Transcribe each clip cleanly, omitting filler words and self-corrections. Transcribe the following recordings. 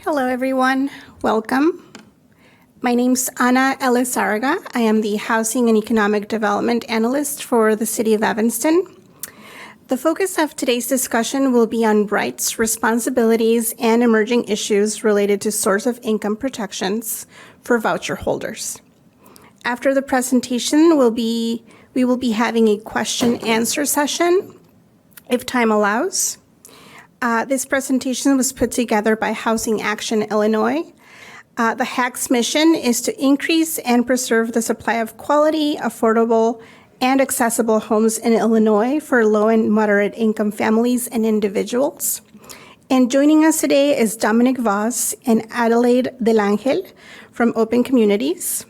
Hello, everyone. Welcome. My name's Ana Elizarraga. I am the Housing and Economic Development Analyst for the City of Evanston. The focus of today's discussion will be on rights, responsibilities, and emerging issues related to source of income protections for voucher holders. After the presentation, we will be having a question-answer session, if time allows. This presentation was put together by Housing Action Illinois. The HAC's mission is to increase and preserve the supply of quality, affordable, and accessible homes in Illinois for low and moderate income families and individuals. And joining us today is Dominic Vaz and Adelaide Del Angel from Open Communities.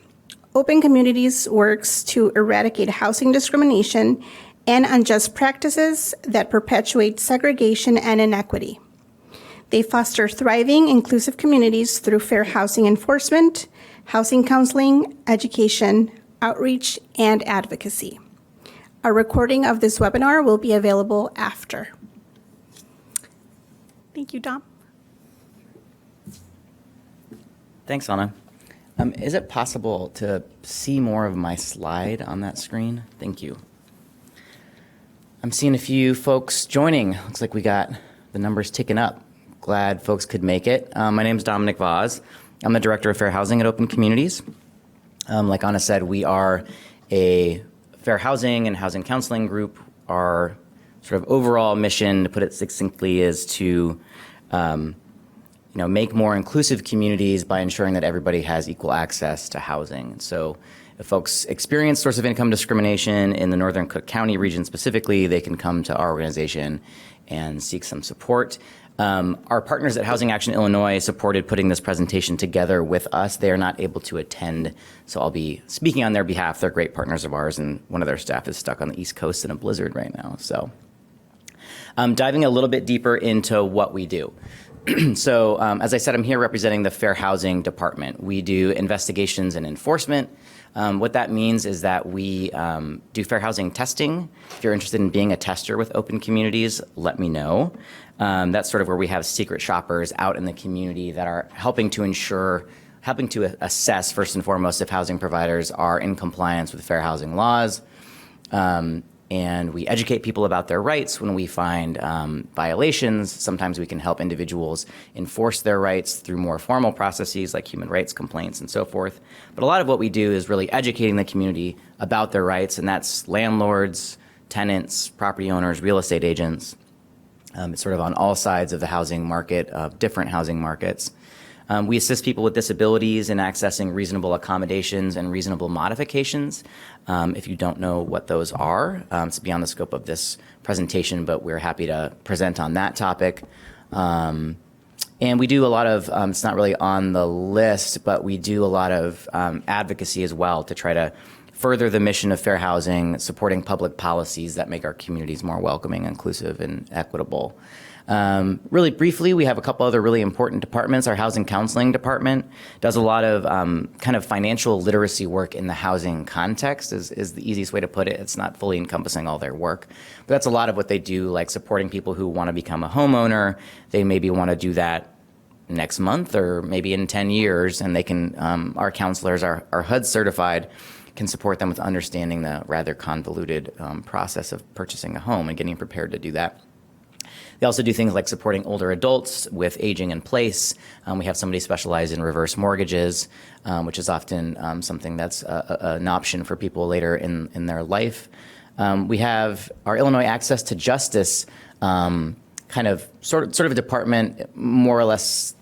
Open Communities works to eradicate housing discrimination and unjust practices that perpetuate segregation and inequity. They foster thriving, inclusive communities through fair housing enforcement, housing counseling, education, outreach, and advocacy. A recording of this webinar will be available after. Thank you, Dom. Thanks, Anna. Is it possible to see more of my slide on that screen? Thank you. I'm seeing a few folks joining. Looks like we got the numbers ticking up. Glad folks could make it. My name is Dominic Vaz. I'm the Director of Fair Housing at Open Communities. Like Anna said, we are a fair housing and housing counseling group. Our sort of overall mission, to put it succinctly, is to make more inclusive communities by ensuring that everybody has equal access to housing. So if folks experience source of income discrimination in the Northern Cook County region specifically, they can come to our organization and seek some support. Our partners at Housing Action Illinois supported putting this presentation together with us. They are not able to attend, so I'll be speaking on their behalf. They're great partners of ours, and one of their staff is stuck on the East Coast in a blizzard right now. So diving a little bit deeper into what we do. So as I said, I'm here representing the Fair Housing Department. We do investigations and enforcement. What that means is that we do fair housing testing. If you're interested in being a tester with Open Communities, let me know. That's sort of where we have secret shoppers out in the community that are helping to assess, first and foremost, if housing providers are in compliance with fair housing laws. And we educate people about their rights when we find violations. Sometimes we can help individuals enforce their rights through more formal processes like human rights complaints and so forth. But a lot of what we do is really educating the community about their rights, and that's landlords, tenants, property owners, real estate agents. It's sort of on all sides of the housing market, different housing markets. We assist people with disabilities in accessing reasonable accommodations and reasonable modifications. If you don't know what those are, it's beyond the scope of this presentation, but we're happy to present on that topic. And we do a lot of, it's not really on the list, but we do a lot of advocacy as well to try to further the mission of fair housing, supporting public policies that make our communities more welcoming, inclusive, and equitable. Really briefly, we have a couple other really important departments. Our housing counseling department does a lot of kind of financial literacy work in the housing context is the easiest way to put it. It's not fully encompassing all their work, but that's a lot of what they do, like supporting people who want to become a homeowner. They maybe want to do that next month or maybe in 10 years, and they can, our counselors are HUD certified, can support them with understanding the rather convoluted process of purchasing a home and getting prepared to do that. They also do things like supporting older adults with aging in place. We have somebody specialized in reverse mortgages, which is often something that's an option for people later in their life. We have our Illinois Access to Justice kind of sort of a department, more or less,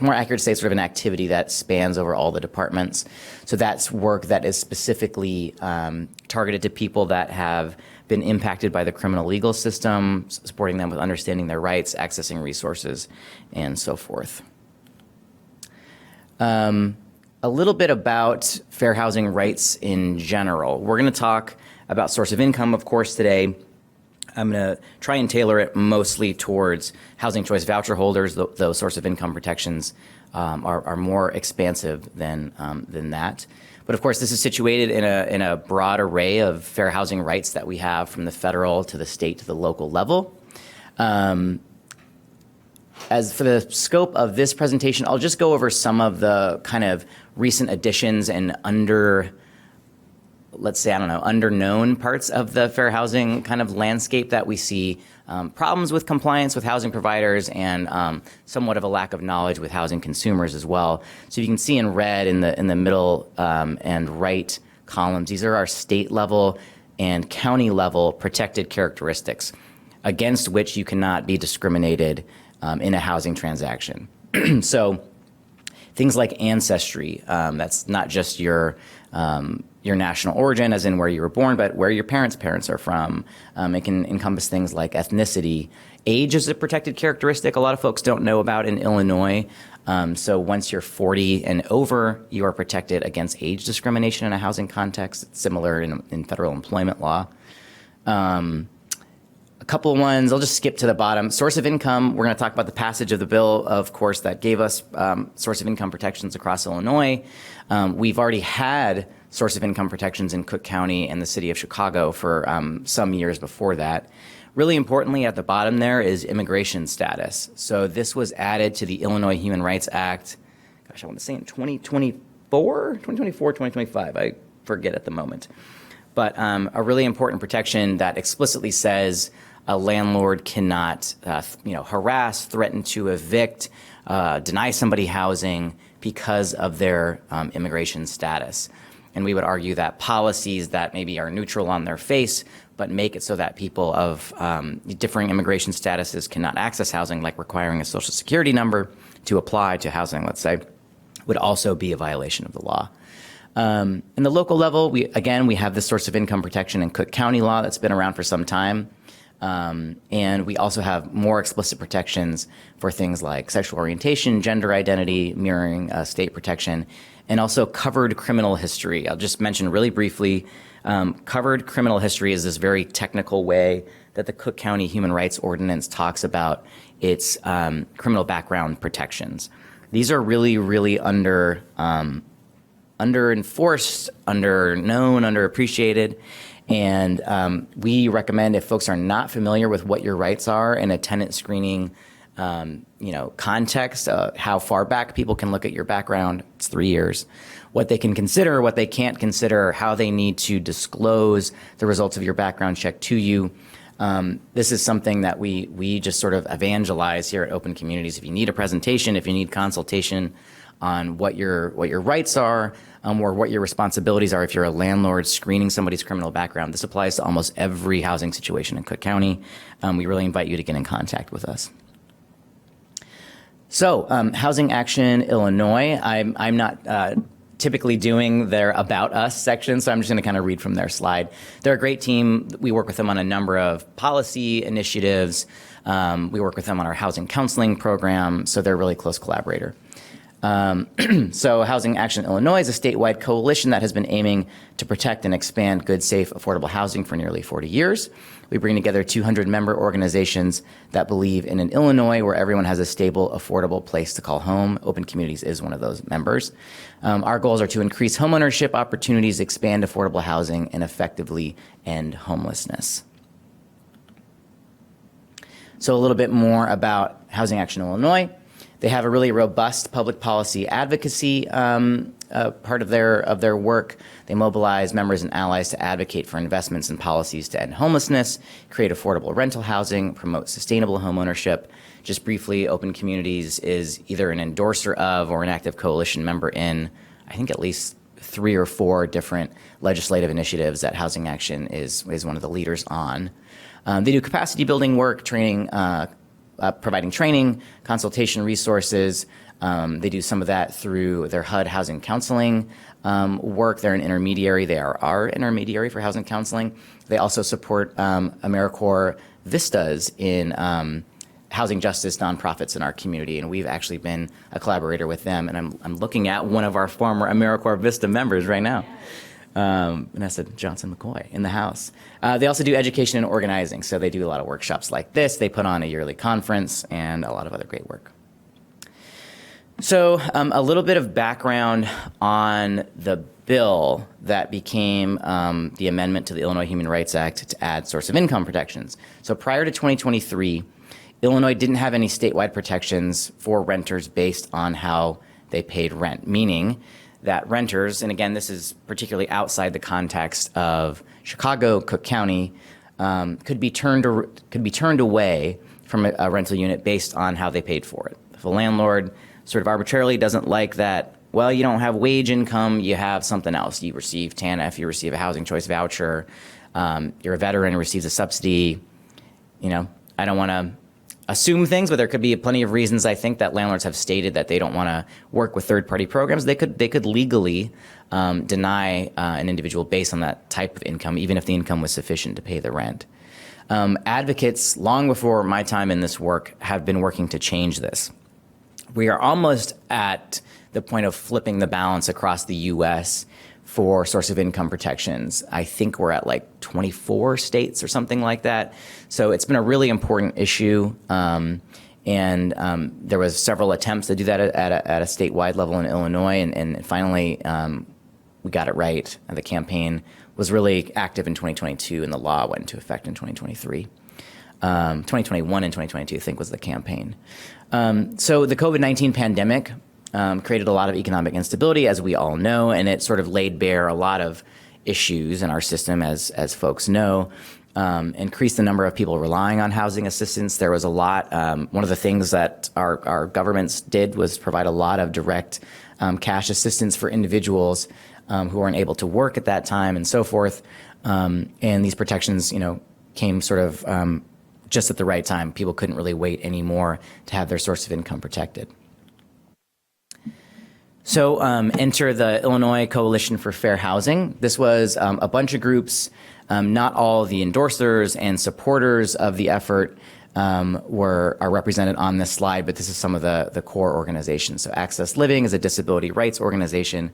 more accurate to say, sort of an activity that spans over all the departments. So that's work that is specifically targeted to people that have been impacted by the criminal legal system, supporting them with understanding their rights, accessing resources, and so forth. A little bit about fair housing rights in general. We're going to talk about source of income, of course, today. I'm going to try and tailor it mostly towards housing choice voucher holders. Those source of income protections are more expansive than that. But of course, this is situated in a broad array of fair housing rights that we have from the federal to the state to the local level. As for the scope of this presentation, I'll just go over some of the kind of recent additions and underknown parts of the fair housing kind of landscape that we see, problems with compliance with housing providers and somewhat of a lack of knowledge with housing consumers as well. So you can see in red in the middle and right columns, these are our state level and county level protected characteristics against which you cannot be discriminated in a housing transaction. So things like ancestry, that's not just your national origin, as in where you were born, but where your parents are from. It can encompass things like ethnicity. Age is a protected characteristic a lot of folks don't know about in Illinois. So once you're 40 and over, you are protected against age discrimination in a housing context. It's similar in federal employment law. A couple of ones, I'll just skip to the bottom. Source of income, we're going to talk about the passage of the bill, of course, that gave us source of income protections across Illinois. We've already had source of income protections in Cook County and the city of Chicago for some years before that. Really importantly, at the bottom there is immigration status. So this was added to the Illinois Human Rights Act, I want to say in 2025, I forget at the moment. But a really important protection that explicitly says a landlord cannot harass, threaten to evict, deny somebody housing because of their immigration status. And we would argue that policies that maybe are neutral on their face, but make it so that people of differing immigration statuses cannot access housing, like requiring a social security number to apply to housing, let's say, would also be a violation of the law. In the local level, we have this source of income protection in Cook County law that's been around for some time. And we also have more explicit protections for things like sexual orientation, gender identity, mirroring state protection, and also covered criminal history. I'll just mention really briefly, covered criminal history is this very technical way that the Cook County Human Rights Ordinance talks about its criminal background protections. These are really, really under-enforced, underknown, underappreciated. And we recommend, if folks are not familiar with what your rights are in a tenant screening context, how far back people can look at your background, it's 3 years, what they can consider, what they can't consider, how they need to disclose the results of your background check to you. This is something that we just sort of evangelize here at Open Communities. If you need a presentation, if you need consultation on what your rights are, or what your responsibilities are if you're a landlord screening somebody's criminal background. This applies to almost every housing situation in Cook County. We really invite you to get in contact with us. So, Housing Action Illinois, I'm not typically doing their About Us section, so I'm just going to kind of read from their slide. They're a great team. We work with them on a number of policy initiatives. We work with them on our housing counseling program, so they're a really close collaborator. So Housing Action Illinois is a statewide coalition that has been aiming to protect and expand good, safe, affordable housing for nearly 40 years. We bring together 200 member organizations that believe in an Illinois where everyone has a stable, affordable place to call home. Open Communities is one of those members. Our goals are to increase homeownership opportunities, expand affordable housing, and effectively end homelessness. So a little bit more about Housing Action Illinois. They have a really robust public policy advocacy part of their work. They mobilize members and allies to advocate for investments and policies to end homelessness, create affordable rental housing, promote sustainable homeownership. Just briefly, Open Communities is either an endorser of or an active coalition member in, I think, at least 3 or 4 different legislative initiatives that Housing Action is one of the leaders on. They do capacity building work, training, providing training, consultation resources. They do some of that through their HUD housing counseling work. They're an intermediary. They are our intermediary for housing counseling. They also support AmeriCorps Vistas in housing justice nonprofits in our community, and we've actually been a collaborator with them. And I'm looking at one of our former AmeriCorps Vista members right now. Vanessa Johnson-McCoy in the house. They also do education and organizing, so they do a lot of workshops like this. They put on a yearly conference and a lot of other great work. So a little bit of background on the bill that became the amendment to the Illinois Human Rights Act to add source of income protections. So prior to 2023, Illinois didn't have any statewide protections for renters based on how they paid rent, meaning that renters, and again, this is particularly outside the context of Chicago, Cook County, could be turned away from a rental unit based on how they paid for it. If a landlord sort of arbitrarily doesn't like that, well, you don't have wage income, you have something else. You receive TANF, you receive a housing choice voucher, you're a veteran who receives a subsidy. I don't want to assume things, but there could be plenty of reasons, I think, that landlords have stated that they don't want to work with third-party programs. They could legally deny an individual based on that type of income, even if the income was sufficient to pay the rent. Advocates, long before my time in this work, have been working to change this. We are almost at the point of flipping the balance across the U.S. for source of income protections. I think we're at like 24 states or something like that. So it's been a really important issue. And there was several attempts to do that at a statewide level in Illinois. And finally, we got it right. The campaign was really active in 2022, and the law went into effect in 2023. 2021 and 2022, I think, was the campaign. So the COVID-19 pandemic created a lot of economic instability, as we all know, and it sort of laid bare a lot of issues in our system, as folks know, increased the number of people relying on housing assistance. There was a lot. One of the things that our governments did was provide a lot of direct cash assistance for individuals who weren't able to work at that time and so forth. And these protections, came sort of just at the right time. People couldn't really wait anymore to have their source of income protected. So enter the Illinois Coalition for Fair Housing. This was a bunch of groups. Not all the endorsers and supporters of the effort are represented on this slide, but this is some of the core organizations. So Access Living is a disability rights organization.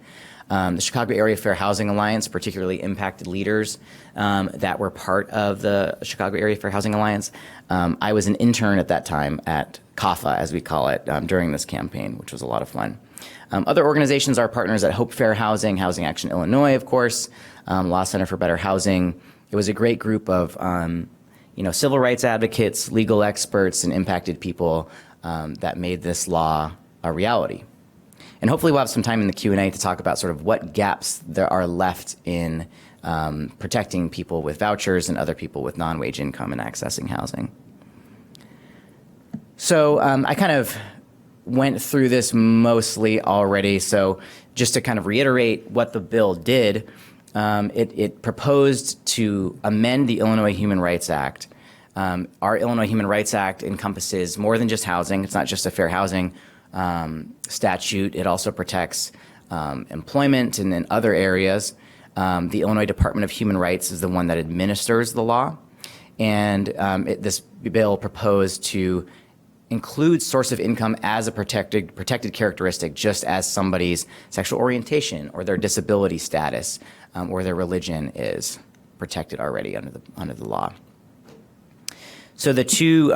The Chicago Area Fair Housing Alliance, particularly impacted leaders that were part of the Chicago Area Fair Housing Alliance. I was an intern at that time at CAFA, as we call it, during this campaign, which was a lot of fun. Other organizations are partners at Hope Fair Housing, Housing Action Illinois, of course, Law Center for Better Housing. It was a great group of civil rights advocates, legal experts, and impacted people that made this law a reality. And hopefully we'll have some time in the Q&A to talk about sort of what gaps there are left in protecting people with vouchers and other people with non-wage income and accessing housing. So I kind of went through this mostly already. So just to kind of reiterate what the bill did, it proposed to amend the Illinois Human Rights Act. Our Illinois Human Rights Act encompasses more than just housing. It's not just a fair housing statute. It also protects employment and in other areas. The Illinois Department of Human Rights is the one that administers the law. And this bill proposed to include source of income as a protected characteristic, just as somebody's sexual orientation or their disability status or their religion is protected already under the law. So the two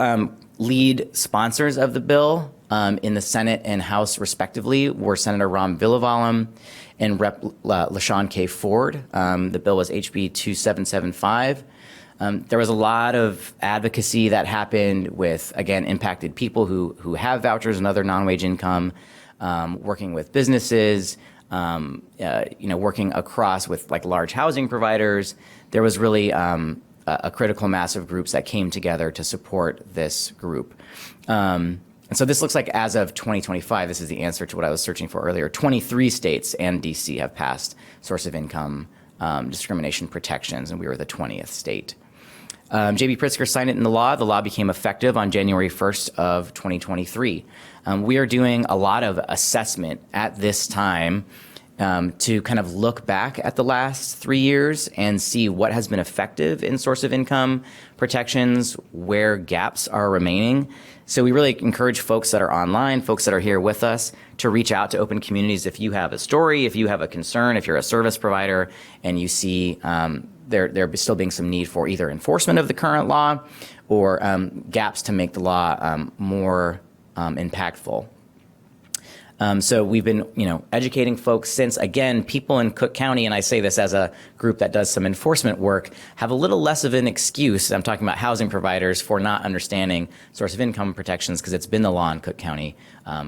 lead sponsors of the bill in the Senate and House, respectively, were Senator Ron Villavalem and Rep. LaShawn K. Ford. The bill was HB 2775. There was a lot of advocacy that happened with, again, impacted people who have vouchers and other non-wage income, working with businesses, working across with like large housing providers. There was really a critical mass of groups that came together to support this group. And so this looks like as of 2025, this is the answer to what I was searching for earlier, 23 states and DC have passed source of income discrimination protections, and we were the 20th state. J.B. Pritzker signed it in the law. The law became effective on January 1st of 2023. We are doing a lot of assessment at this time to kind of look back at the last 3 years and see what has been effective in source of income protections, where gaps are remaining. So we really encourage folks that are online, folks that are here with us, to reach out to Open Communities if you have a story, if you have a concern, if you're a service provider and you see there still being some need for either enforcement of the current law or gaps to make the law more impactful. So we've been, educating folks since, again, people in Cook County, and I say this as a group that does some enforcement work, have a little less of an excuse, I'm talking about housing providers, for not understanding source of income protections, because it's been the law in Cook County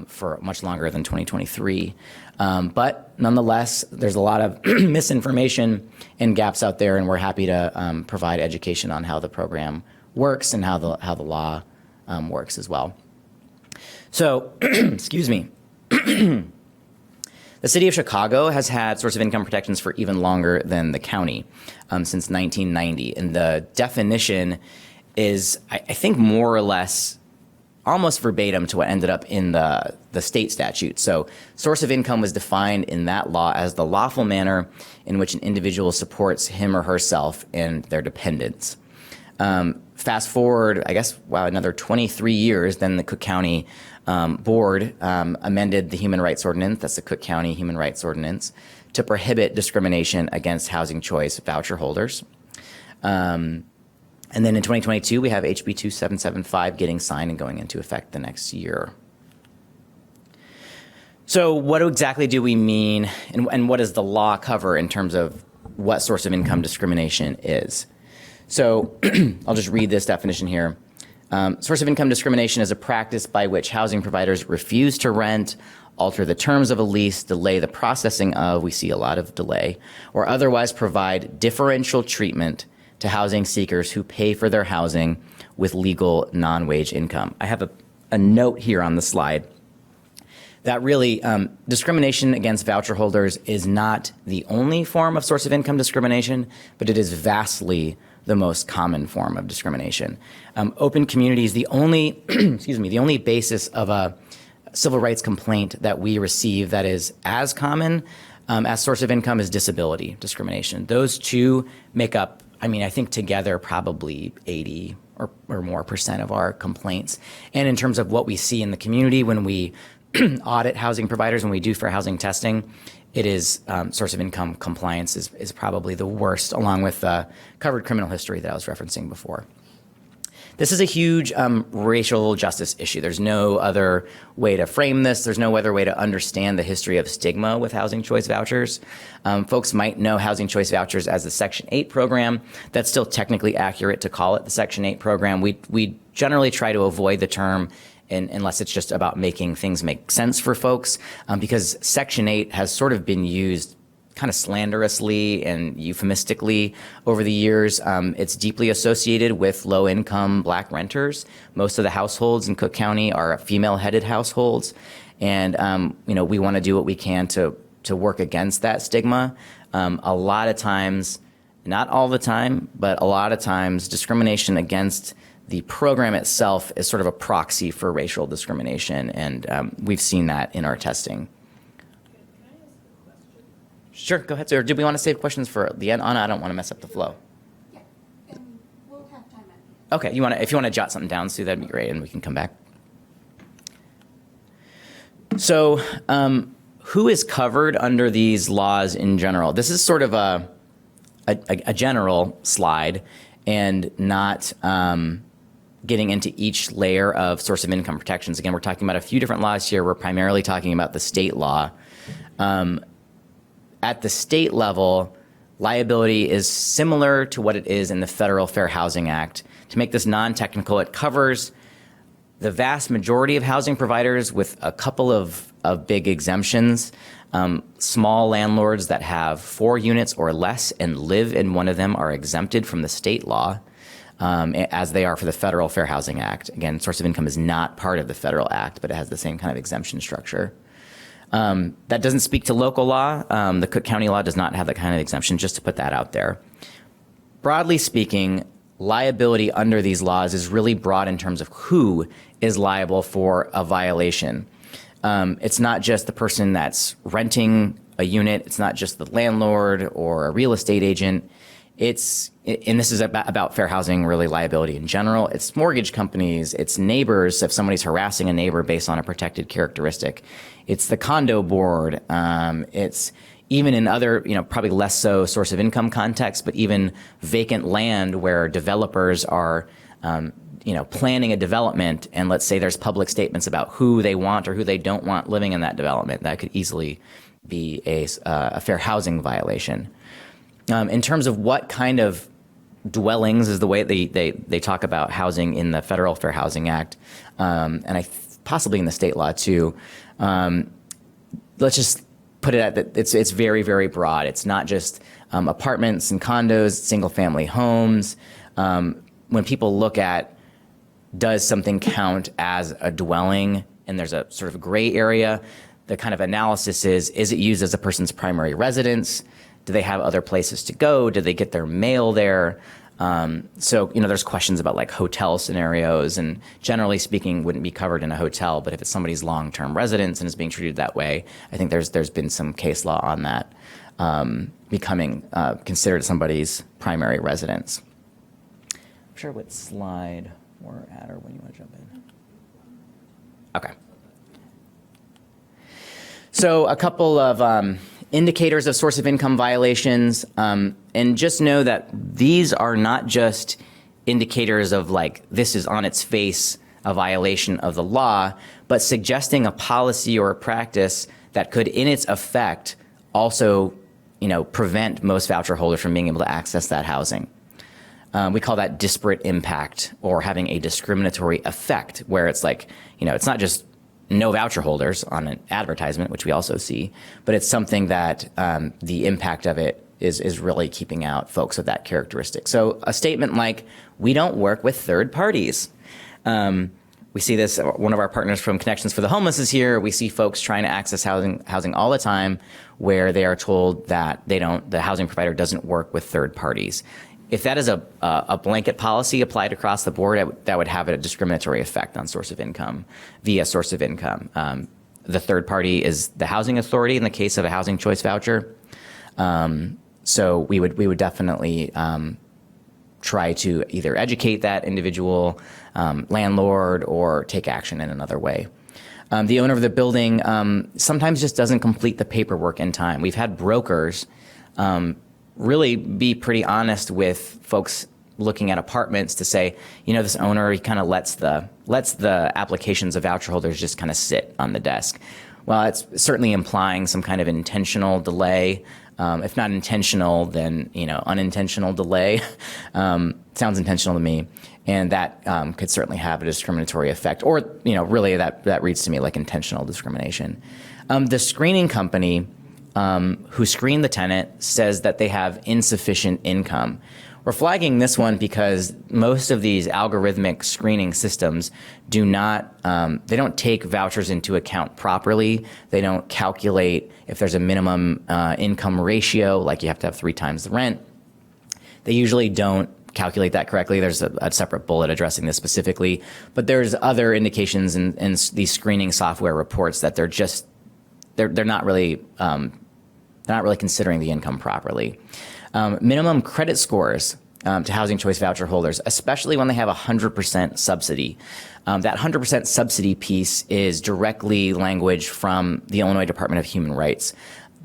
for much longer than 2023. But nonetheless, there's a lot of misinformation and gaps out there, and we're happy to provide education on how the program works and how the law works as well. So, excuse me. The city of Chicago has had source of income protections for even longer than the county, since 1990. And the definition is, I think, more or less almost verbatim to what ended up in the state statute. So source of income was defined in that law as the lawful manner in which an individual supports him or herself and their dependents. Fast forward, I guess, another 23 years, then the Cook County Board amended the Human Rights Ordinance, that's the Cook County Human Rights Ordinance, to prohibit discrimination against housing choice voucher holders. And then in 2022, we have HB 2775 getting signed and going into effect the next year. So what exactly do we mean, and what does the law cover in terms of what source of income discrimination is? So I'll just read this definition here. Source of income discrimination is a practice by which housing providers refuse to rent, alter the terms of a lease, delay the processing of, we see a lot of delay, or otherwise provide differential treatment to housing seekers who pay for their housing with legal non-wage income. I have a note here on the slide that really discrimination against voucher holders is not the only form of source of income discrimination, but it is vastly the most common form of discrimination. Open communities, the only, the only basis of a civil rights complaint that we receive that is as common as source of income is disability discrimination. Those two make up, I think together probably 80 or more percent of our complaints. And in terms of what we see in the community when we audit housing providers, when we do fair housing testing, it is source of income compliance is probably the worst, along with covered criminal history that I was referencing before. This is a huge racial justice issue. There's no other way to frame this. There's no other way to understand the history of stigma with housing choice vouchers. Folks might know housing choice vouchers as the Section 8 program. That's still technically accurate to call it the Section 8 program. We generally try to avoid the term unless it's just about making things make sense for folks, because Section 8 has sort of been used kind of slanderously and euphemistically over the years. It's deeply associated with low-income Black renters. Most of the households in Cook County are female-headed households, and we want to do what we can to work against that stigma. A lot of times, not all the time, but a lot of times, discrimination against the program itself is sort of a proxy for racial discrimination, and we've seen that in our testing. Sure, go ahead, sir. Do we want to save questions for the end? Anna, I don't want to mess up the flow. Yeah, and we'll have time at the end. Okay, if you want to jot something down, Sue, that'd be great, and we can come back. So, who is covered under these laws in general? This is sort of a general slide, and not getting into each layer of source of income protections. Again, we're talking about a few different laws here. We're primarily talking about the state law. At the state level, liability is similar to what it is in the Federal Fair Housing Act. To make this non-technical, it covers the vast majority of housing providers with a couple of big exemptions. Small landlords that have 4 units or less and live in one of them are exempted from the state law, as they are for the Federal Fair Housing Act. Again, source of income is not part of the federal act, but it has the same kind of exemption structure. That doesn't speak to local law. The Cook County law does not have that kind of exemption, just to put that out there. Broadly speaking, liability under these laws is really broad in terms of who is liable for a violation. It's not just the person that's renting a unit. It's not just the landlord or a real estate agent. And this is about fair housing, really liability in general. It's mortgage companies, it's neighbors, if somebody's harassing a neighbor based on a protected characteristic. It's the condo board. It's even in other, probably less so source of income contexts, but even vacant land where developers are planning a development, and let's say there's public statements about who they want or who they don't want living in that development, that could easily be a fair housing violation. In terms of what kind of dwellings is the way they talk about housing in the Federal Fair Housing Act, and possibly in the state law too. Let's just put it at that it's very, very broad. It's not just apartments and condos, single family homes. When people look at does something count as a dwelling, and there's a sort of gray area, the kind of analysis is it used as a person's primary residence? Do they have other places to go? Do they get their mail there? So there's questions about like hotel scenarios, and generally speaking wouldn't be covered in a hotel, but if it's somebody's long-term residence and is being treated that way, I think there's been some case law on that becoming considered somebody's primary residence. I'm sure what slide we're at or when you want to jump in. Okay. So a couple of indicators of source of income violations, and just know that these are not just indicators of like this is on its face a violation of the law, but suggesting a policy or a practice that could in its effect also prevent most voucher holders from being able to access that housing. We call that disparate impact, or having a discriminatory effect, where it's like, it's not just no voucher holders on an advertisement, which we also see, but it's something that the impact of it is really keeping out folks of that characteristic. So a statement like, we don't work with third parties. We see this, one of our partners from Connections for the Homeless is here. We see folks trying to access housing all the time where they are told that the housing provider doesn't work with third parties. If that is a blanket policy applied across the board, that would have a discriminatory effect on source of income via source of income. The third party is the housing authority in the case of a housing choice voucher. So we would definitely try to either educate that individual landlord or take action in another way. The owner of the building sometimes just doesn't complete the paperwork in time. We've had brokers really be pretty honest with folks looking at apartments to say, this owner, he kind of lets the applications of voucher holders just kind of sit on the desk. Well, it's certainly implying some kind of intentional delay. If not intentional, then unintentional delay. Sounds intentional to me, and that could certainly have a discriminatory effect, or really that reads to me like intentional discrimination. The screening company who screened the tenant says that they have insufficient income. We're flagging this one because most of these algorithmic screening systems do not, they don't take vouchers into account properly. They don't calculate if there's a minimum income ratio, like you have to have 3 times the rent. They usually don't calculate that correctly. There's a separate bullet addressing this specifically, but there's other indications in these screening software reports that they're not really considering the income properly. Minimum credit scores to housing choice voucher holders, especially when they have 100% subsidy. That 100% subsidy piece is directly language from the Illinois Department of Human Rights.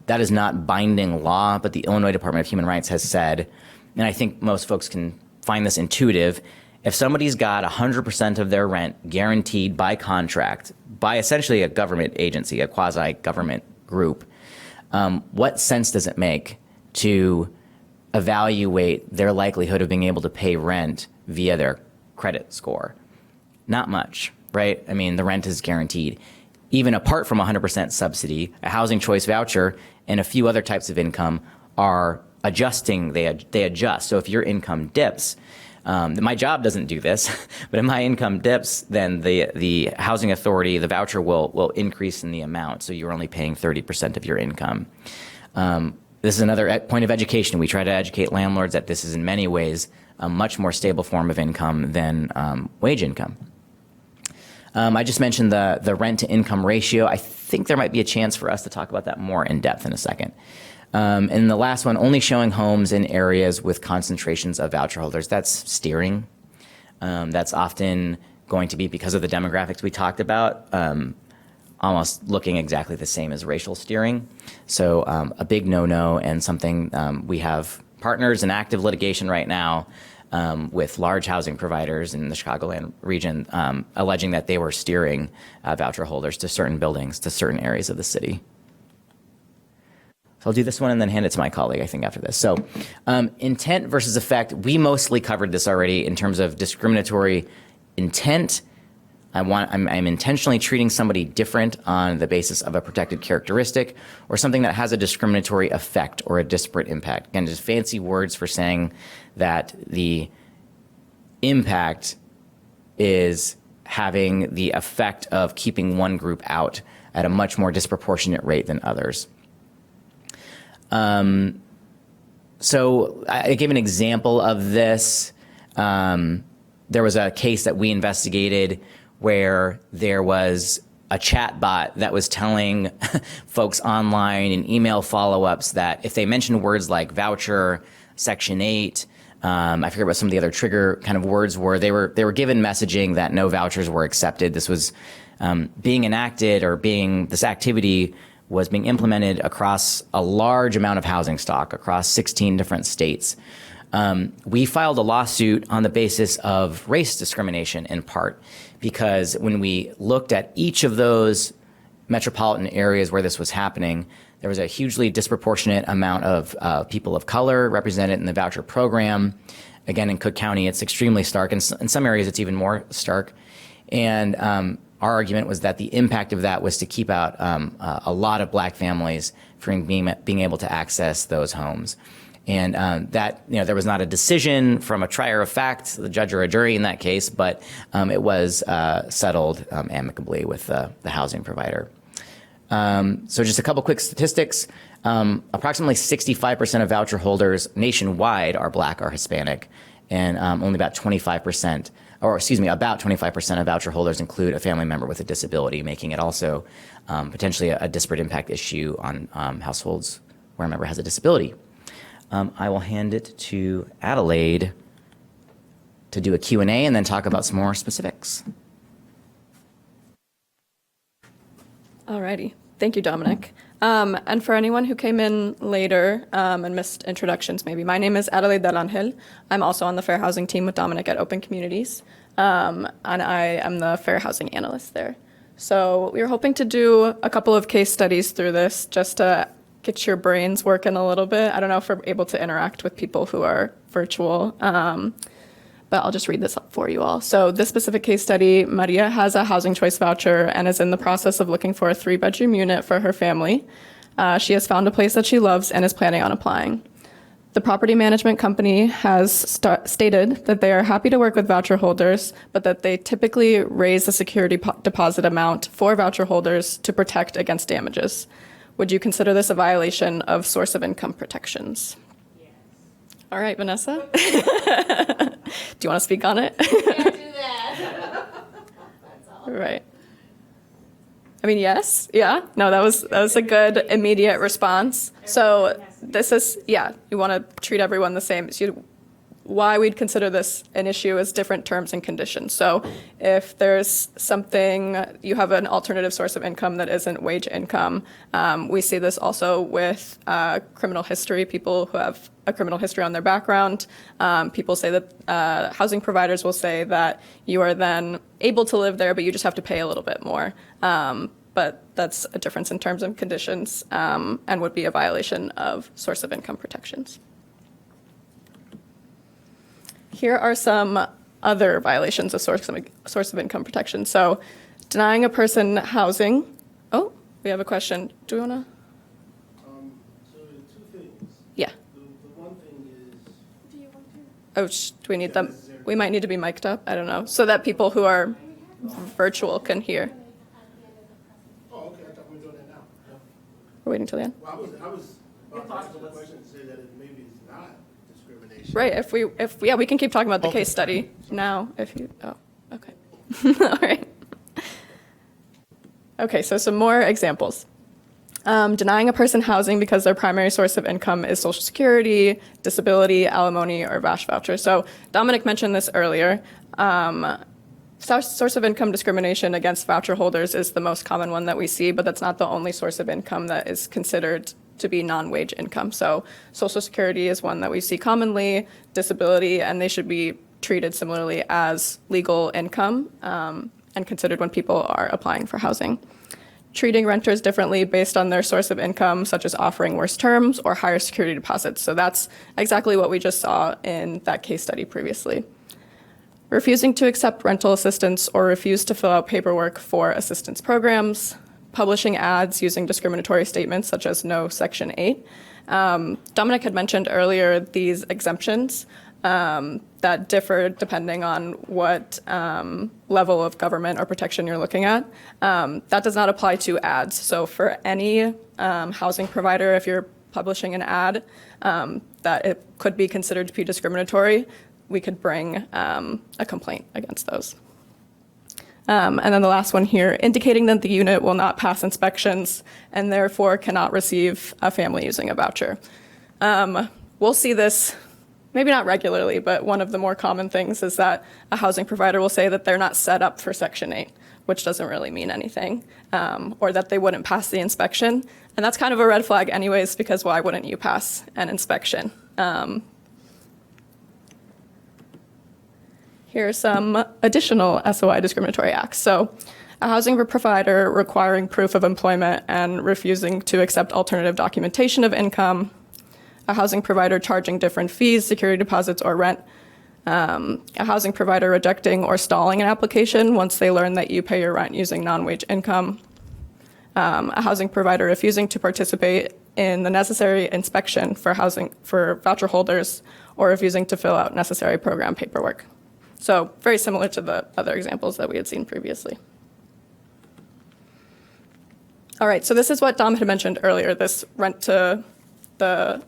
That is not binding law, but the Illinois Department of Human Rights has said, and I think most folks can find this intuitive, if somebody's got 100% of their rent guaranteed by contract, by essentially a government agency, a quasi-government group, what sense does it make to evaluate their likelihood of being able to pay rent via their credit score? Not much, right? I mean, the rent is guaranteed. Even apart from 100% subsidy, a housing choice voucher and a few other types of income are adjusting, they adjust. So if your income dips, my job doesn't do this, but if my income dips, then the housing authority, the voucher will increase in the amount. So you're only paying 30% of your income. This is another point of education. We try to educate landlords that this is in many ways a much more stable form of income than wage income. I just mentioned the rent to income ratio. I think there might be a chance for us to talk about that more in depth in a second. And the last one, only showing homes in areas with concentrations of voucher holders. That's steering. That's often going to be, because of the demographics we talked about, almost looking exactly the same as racial steering. So a big no-no, and something we have partners in active litigation right now with large housing providers in the Chicagoland region, alleging that they were steering voucher holders to certain buildings, to certain areas of the city. So I'll do this one and then hand it to my colleague, I think, after this. So intent versus effect, we mostly covered this already in terms of discriminatory intent. I'm intentionally treating somebody different on the basis of a protected characteristic or something that has a discriminatory effect or a disparate impact. Again, just fancy words for saying that the impact is having the effect of keeping one group out at a much more disproportionate rate than others. So I gave an example of this. There was a case that we investigated where there was a chat bot that was telling folks online in email follow-ups that if they mentioned words like voucher, Section 8, I forget what some of the other trigger kind of words were, they were given messaging that no vouchers were accepted. This was being enacted, or this activity was being implemented across a large amount of housing stock across 16 different states. We filed a lawsuit on the basis of race discrimination in part, because when we looked at each of those metropolitan areas where this was happening, there was a hugely disproportionate amount of people of color represented in the voucher program. Again, in Cook County, it's extremely stark. In some areas, it's even more stark. And our argument was that the impact of that was to keep out a lot of black families from being able to access those homes. And that, there was not a decision from a trier of fact, the judge or a jury in that case, but it was settled amicably with the housing provider. So just a couple quick statistics. Approximately 65% of voucher holders nationwide are black or Hispanic, and only about 25%, about 25% of voucher holders include a family member with a disability, making it also potentially a disparate impact issue on households where a member has a disability. I will hand it to Adelaide to do a Q&A and then talk about some more specifics. Alrighty. Thank you, Dominic. And for anyone who came in later and missed introductions, maybe, my name is Adelaide Del Angel. I'm also on the Fair Housing team with Dominic at Open Communities, and I am the Fair Housing analyst there. So we were hoping to do a couple of case studies through this just to get your brains working a little bit. I don't know if we're able to interact with people who are virtual, but I'll just read this up for you all. So this specific case study, Maria has a housing choice voucher and is in the process of looking for a 3-bedroom unit for her family. She has found a place that she loves and is planning on applying. The property management company has stated that they are happy to work with voucher holders, but that they typically raise the security deposit amount for voucher holders to protect against damages. Would you consider this a violation of source of income protections? Yes. All right, Vanessa. Do you want to speak on it? Can't do that. That's all. Right. I mean, yes. Yeah. No, that was a good immediate response. So this is, you want to treat everyone the same. So why we'd consider this an issue is different terms and conditions. So if there's something, you have an alternative source of income that isn't wage income, we see this also with criminal history, people who have a criminal history on their background. People say that housing providers will say that you are then able to live there, but you just have to pay a little bit more. But that's a difference in terms and conditions and would be a violation of source of income protections. Here are some other violations of source of income protection. So denying a person housing. Oh, we have a question. Do we want to? So two things. Yeah. The one thing is. Do you want to? Oh, do we need them? We might need to be mic'd up. I don't know. So that people who are virtual can hear. Oh, okay. I thought we were doing that now. No. We're waiting till the end. Well, I was about to ask the question to say that it maybe is not discrimination. Right. If we can keep talking about the case study now. Okay. All right. Okay. So some more examples. Denying a person housing because their primary source of income is Social Security, disability, alimony, or VASH voucher. So Dominic mentioned this earlier. Source of income discrimination against voucher holders is the most common one that we see, but that's not the only source of income that is considered to be non-wage income. So Social Security is one that we see commonly, disability, and they should be treated similarly as legal income and considered when people are applying for housing. Treating renters differently based on their source of income, such as offering worse terms or higher security deposits. So that's exactly what we just saw in that case study previously. Refusing to accept rental assistance or refuse to fill out paperwork for assistance programs, publishing ads using discriminatory statements such as no Section 8. Dominic had mentioned earlier these exemptions that differ depending on what level of government or protection you're looking at. That does not apply to ads. So for any housing provider, if you're publishing an ad that it could be considered to be discriminatory, we could bring a complaint against those. And then the last one here, indicating that the unit will not pass inspections and therefore cannot receive a family using a voucher. We'll see this, maybe not regularly, but one of the more common things is that a housing provider will say that they're not set up for Section 8, which doesn't really mean anything, or that they wouldn't pass the inspection. And that's kind of a red flag anyways, because why wouldn't you pass an inspection? Here are some additional SOI discriminatory acts. So a housing provider requiring proof of employment and refusing to accept alternative documentation of income, a housing provider charging different fees, security deposits, or rent, a housing provider rejecting or stalling an application once they learn that you pay your rent using non-wage income, a housing provider refusing to participate in the necessary inspection for housing for voucher holders, or refusing to fill out necessary program paperwork. So very similar to the other examples that we had seen previously. All right, so this is what Dom had mentioned earlier, this rent to the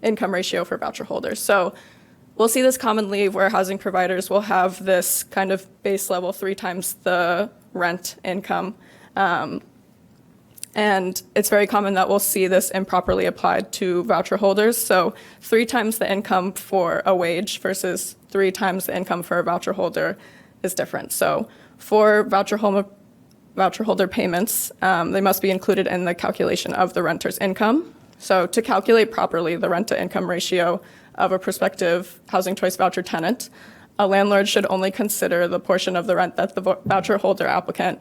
income ratio for voucher holders. So we'll see this commonly where housing providers will have this kind of base level 3 times the rent income. And it's very common that we'll see this improperly applied to voucher holders. So 3 times the income for a wage versus 3 times the income for a voucher holder is different. So for voucher holder payments, they must be included in the calculation of the renter's income. So to calculate properly the rent-to-income ratio of a prospective housing choice voucher tenant, a landlord should only consider the portion of the rent that the voucher holder applicant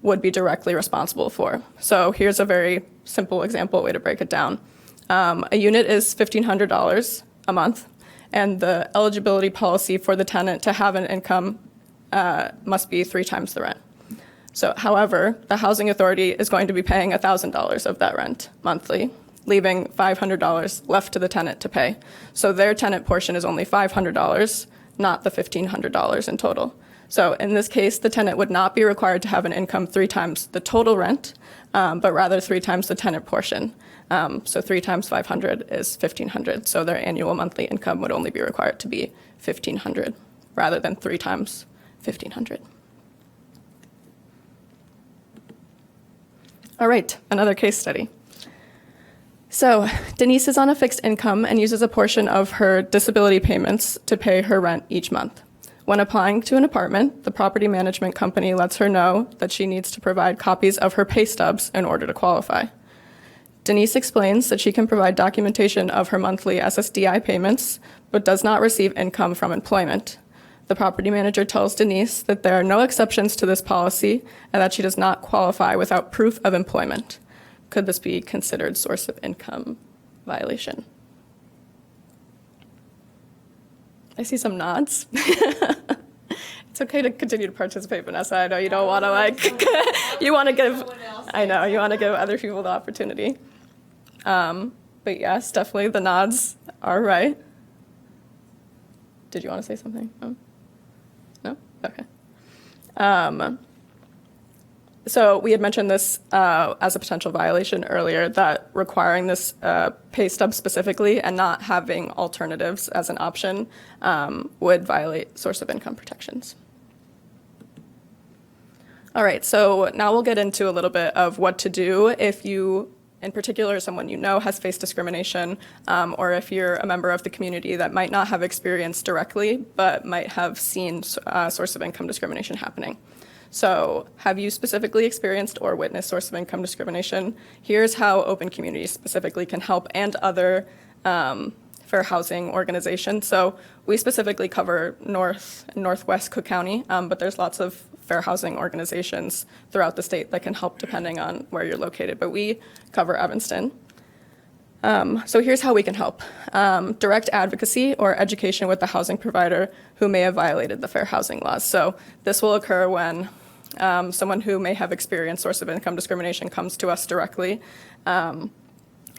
would be directly responsible for. So here's a very simple example way to break it down. A unit is $1,500 a month, and the eligibility policy for the tenant to have an income must be 3 times the rent. So, however, the housing authority is going to be paying $1,000 of that rent monthly, leaving $500 left to the tenant to pay. So their tenant portion is only $500, not the $1,500 in total. So in this case, the tenant would not be required to have an income 3 times the total rent, but rather 3 times the tenant portion. So 3 times 500 is 1,500. So their annual monthly income would only be required to be 1,500 rather than 3 times 1,500. All right, another case study. So Denise is on a fixed income and uses a portion of her disability payments to pay her rent each month. When applying to an apartment, the property management company lets her know that she needs to provide copies of her pay stubs in order to qualify. Denise explains that she can provide documentation of her monthly SSDI payments, but does not receive income from employment. The property manager tells Denise that there are no exceptions to this policy and that she does not qualify without proof of employment. Could this be considered source of income violation? I see some nods. It's okay to continue to participate, Vanessa. I know you don't want to you want to give, you want to give other people the opportunity. But yes, definitely the nods are right. Did you want to say something? No? Okay. So we had mentioned this as a potential violation earlier, that requiring this pay stub specifically and not having alternatives as an option would violate source of income protections. All right, so now we'll get into a little bit of what to do if you, in particular, someone you know has faced discrimination, or if you're a member of the community that might not have experienced directly, but might have seen source of income discrimination happening. So have you specifically experienced or witnessed source of income discrimination? Here's how Open Communities specifically can help, and other fair housing organizations. So we specifically cover North and Northwest Cook County, but there's lots of fair housing organizations throughout the state that can help depending on where you're located, but we cover Evanston. So here's how we can help. Direct advocacy or education with the housing provider who may have violated the fair housing laws. So this will occur when someone who may have experienced source of income discrimination comes to us directly.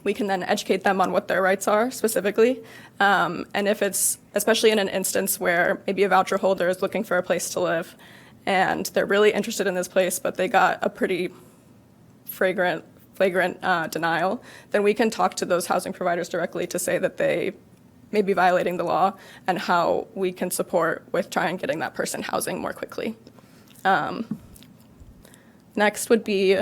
We can then educate them on what their rights are specifically. And if it's, especially in an instance where maybe a voucher holder is looking for a place to live and they're really interested in this place, but they got a pretty flagrant denial, then we can talk to those housing providers directly to say that they may be violating the law and how we can support with trying getting that person housing more quickly. Next would be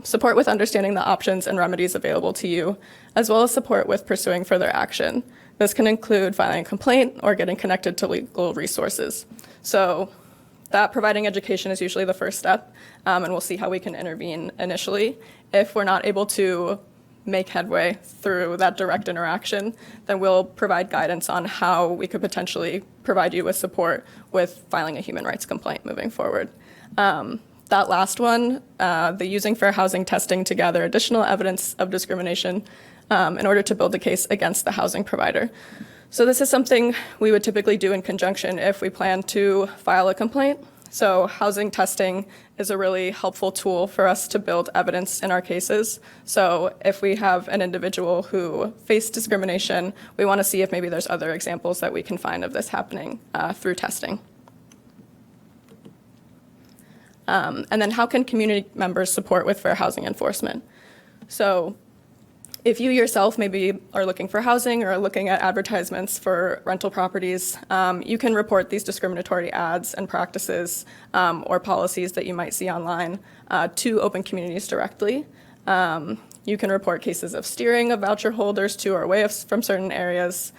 support with understanding the options and remedies available to you, as well as support with pursuing further action. This can include filing a complaint or getting connected to legal resources. So that providing education is usually the first step, and we'll see how we can intervene initially. If we're not able to make headway through that direct interaction, then we'll provide guidance on how we could potentially provide you with support with filing a human rights complaint moving forward. That last one, the using fair housing testing to gather additional evidence of discrimination in order to build a case against the housing provider. So this is something we would typically do in conjunction if we plan to file a complaint. So housing testing is a really helpful tool for us to build evidence in our cases. So if we have an individual who faced discrimination, we want to see if maybe there's other examples that we can find of this happening through testing. And then how can community members support with fair housing enforcement? So if you yourself maybe are looking for housing or are looking at advertisements for rental properties, you can report these discriminatory ads and practices or policies that you might see online to Open Communities directly. You can report cases of steering of voucher holders to or away from certain areas.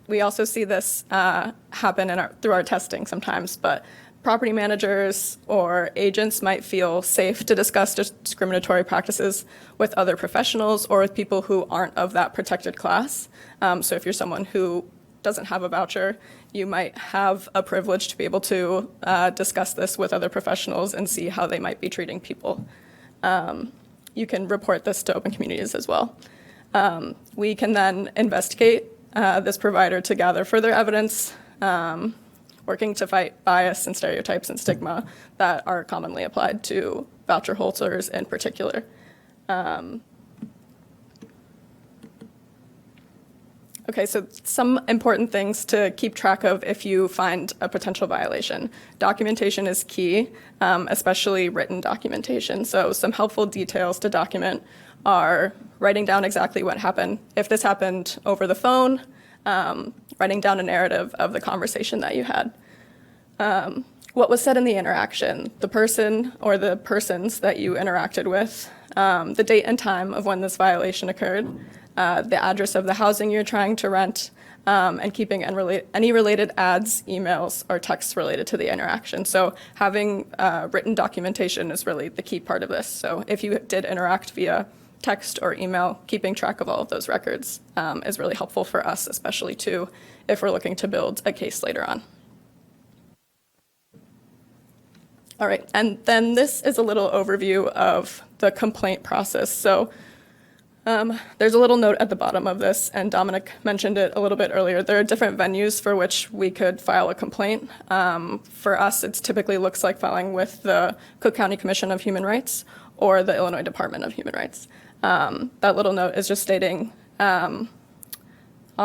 We also see this happen through our testing sometimes, but property managers or agents might feel safe to discuss discriminatory practices with other professionals or with people who aren't of that protected class. So if you're someone who doesn't have a voucher, you might have a privilege to be able to discuss this with other professionals and see how they might be treating people. You can report this to Open Communities as well. We can then investigate this provider to gather further evidence, working to fight bias and stereotypes and stigma that are commonly applied to voucher holders in particular. Okay, so some important things to keep track of if you find a potential violation. Documentation is key, especially written documentation. So some helpful details to document are writing down exactly what happened. If this happened over the phone, writing down a narrative of the conversation that you had. What was said in the interaction, the person or the persons that you interacted with, the date and time of when this violation occurred, the address of the housing you're trying to rent, and keeping any related ads, emails, or texts related to the interaction. So having written documentation is really the key part of this. So if you did interact via text or email, keeping track of all of those records is really helpful for us, especially too, if we're looking to build a case later on. All right, and then this is a little overview of the complaint process. So there's a little note at the bottom of this, and Dominic mentioned it a little bit earlier. There are different venues for which we could file a complaint. For us, it typically looks like filing with the Cook County Commission of Human Rights or the Illinois Department of Human Rights. That little note is just stating, on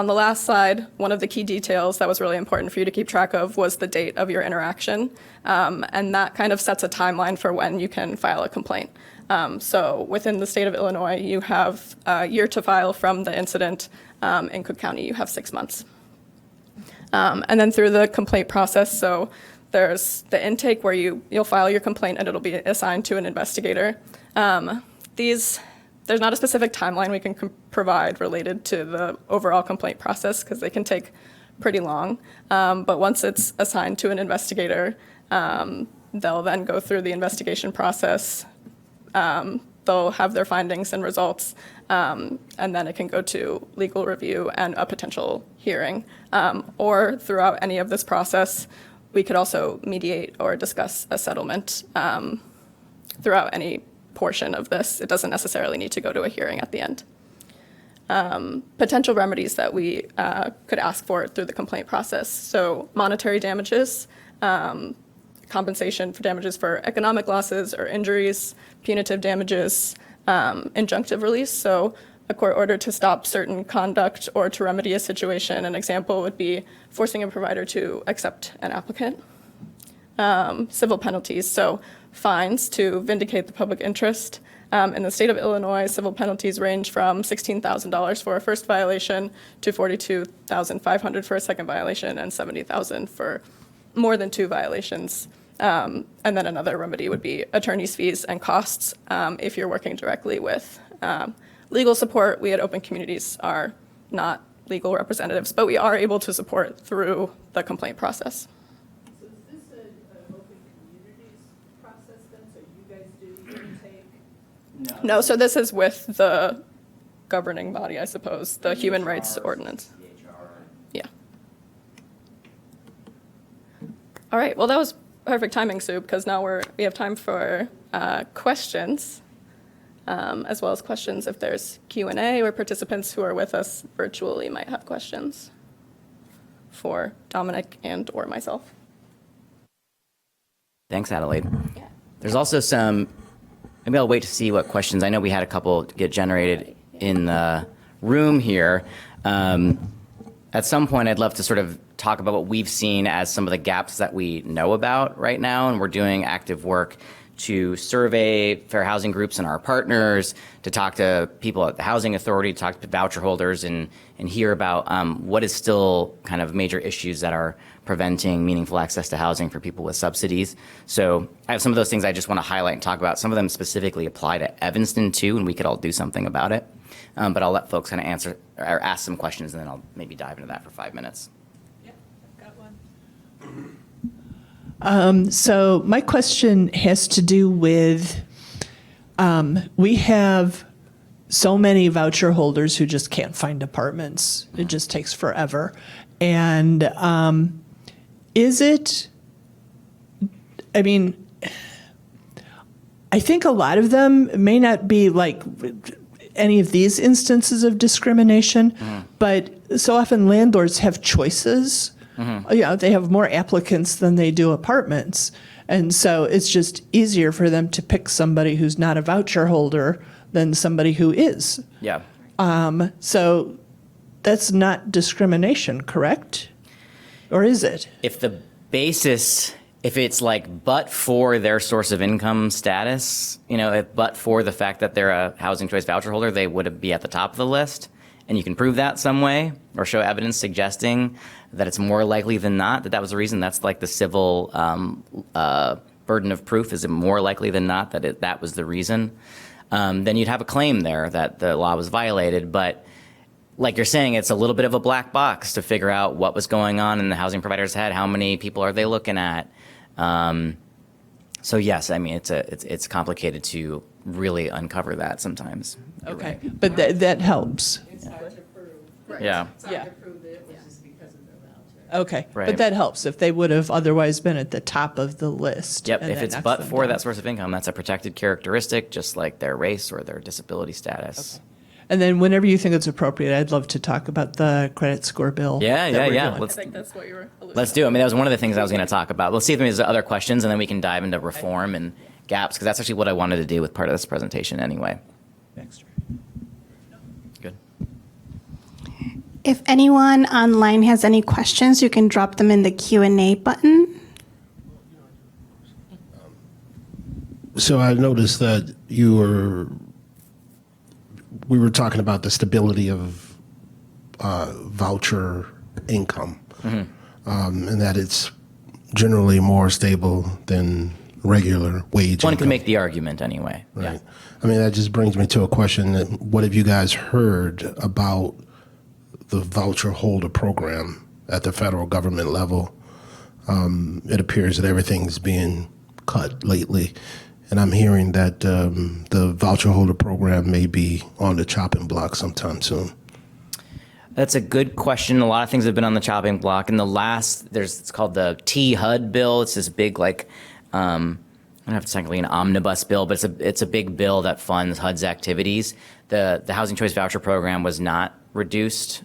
the last slide, one of the key details that was really important for you to keep track of was the date of your interaction, and that kind of sets a timeline for when you can file a complaint. So within the state of Illinois, you have a year to file from the incident. In Cook County, you have 6 months. And then through the complaint process, so there's the intake where you'll file your complaint and it'll be assigned to an investigator. There's not a specific timeline we can provide related to the overall complaint process because they can take pretty long. But once it's assigned to an investigator, They'll then go through the investigation process. They'll have their findings and results, and then it can go to legal review and a potential hearing. Or throughout any of this process, we could also mediate or discuss a settlement throughout any portion of this. It doesn't necessarily need to go to a hearing at the end. Potential remedies that we could ask for through the complaint process. So monetary damages, compensation for damages for economic losses or injuries, punitive damages, injunctive release. So a court order to stop certain conduct or to remedy a situation. An example would be forcing a provider to accept an applicant. Civil penalties, so fines to vindicate the public interest. In the state of Illinois, civil penalties range from $16,000 for a first violation to $42,500 for a second violation and $70,000 for more than 2 violations. And then another remedy would be attorney's fees and costs if you're working directly with legal support. We at Open Communities are not legal representatives, but we are able to support through the complaint process. So is this an Open Communities process then? So you guys do give and take? No, so this is with the governing body, I suppose, the Human Rights Ordinance. Yeah. All right, well, that was perfect timing, Sue, because now we have time for questions, as well as questions if there's Q&A or participants who are with us virtually might have questions for Dominic and or myself. Thanks, Adelaide. There's also some, maybe I'll wait to see what questions. I know we had a couple get generated in the room here. At some point, I'd love to sort of talk about what we've seen as some of the gaps that we know about right now, and we're doing active work to survey fair housing groups and our partners, to talk to people at the Housing Authority, to talk to voucher holders, and hear about what is still kind of major issues that are preventing meaningful access to housing for people with subsidies. So I have some of those things I just want to highlight and talk about. Some of them specifically apply to Evanston too, and we could all do something about it. But I'll let folks kind of answer or ask some questions, and then I'll maybe dive into that for 5 minutes. Yep, I've got one. So my question has to do with, we have so many voucher holders who just can't find apartments. It just takes forever. And is it, I mean, I think a lot of them may not be like any of these instances of discrimination, but so often landlords have choices. You know, they have more applicants than they do apartments. And so it's just easier for them to pick somebody who's not a voucher holder than somebody who is. Yeah. So that's not discrimination, correct? Or is it? If the basis, if it's like but for their source of income status, you know, if but for the fact that they're a housing choice voucher holder, they would be at the top of the list, and you can prove that some way or show evidence suggesting that it's more likely than not that that was the reason. That's like the civil burden of proof. Is it more likely than not that that was the reason? Then you'd have a claim there that the law was violated. But like you're saying, it's a little bit of a black box to figure out what was going on in the housing provider's head. How many people are they looking at? So yes, I mean, it's complicated to really uncover that sometimes. You're Okay, right. but that helps. It's hard to prove. Yeah. It's hard Yeah. to prove that it was just because of their voucher. Okay, Right. but that helps if they would have otherwise been at the top of the list. Yep, and if that it's knocks but them for down. that source of income, that's a protected characteristic, just like their race or their disability status. And then whenever you think it's appropriate, I'd love to talk about the credit score bill. Yeah, that yeah, we're yeah. doing. I think that's what you were alluding Let's to. do it. I mean, that was one of the things I was going to talk about. Let's see if there's other questions, and then we can dive into reform and gaps, because that's actually what I wanted to do with part of this presentation anyway. Next. Good. If anyone online has any questions, you can drop them in the Q&A button. So I noticed that we were talking about the stability of voucher income, and that it's generally more stable than regular wage One income. can make the argument anyway. Right. I mean, that just brings me to a question. That what have you guys heard about the voucher holder program at the federal government level? It appears that everything's being cut lately. And I'm hearing that the voucher holder program may be on the chopping block sometime soon. That's a good question. A lot of things have been on the chopping block. In the last, it's called the T-HUD bill. It's this big, like, I don't know if it's technically an omnibus bill, but it's a big bill that funds HUD's activities. The Housing Choice Voucher Program was not reduced.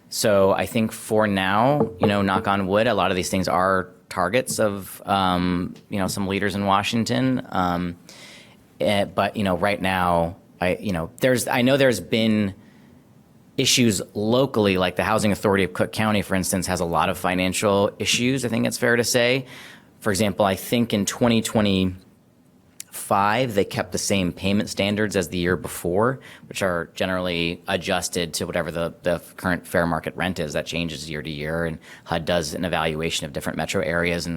So I think for now, knock on wood, a lot of these things are targets of, some leaders in Washington. But right now, I know there's been issues locally, like the Housing Authority of Cook County, for instance, has a lot of financial issues, I think it's fair to say. For example, I think in 2025, they kept the same payment standards as the year before, which are generally adjusted to whatever the current fair market rent is. That changes year to year, and HUD does an evaluation of different metro areas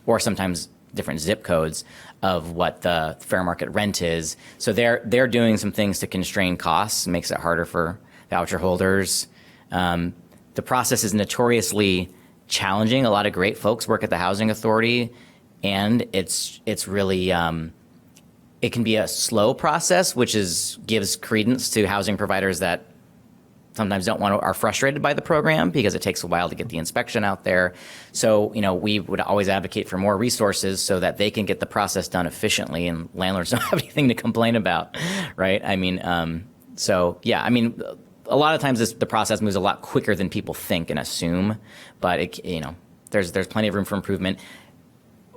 or sometimes different zip codes of what the fair market rent is. So they're doing some things to constrain costs, makes it harder for voucher holders. The process is notoriously challenging. A lot of great folks work at the Housing Authority, and it's really it can be a slow process, which gives credence to housing providers that sometimes are frustrated by the program because it takes a while to get the inspection out there. So we would always advocate for more resources so that they can get the process done efficiently, and landlords don't have anything to complain about, right? A lot of times the process moves a lot quicker than people think and assume, but there's plenty of room for improvement.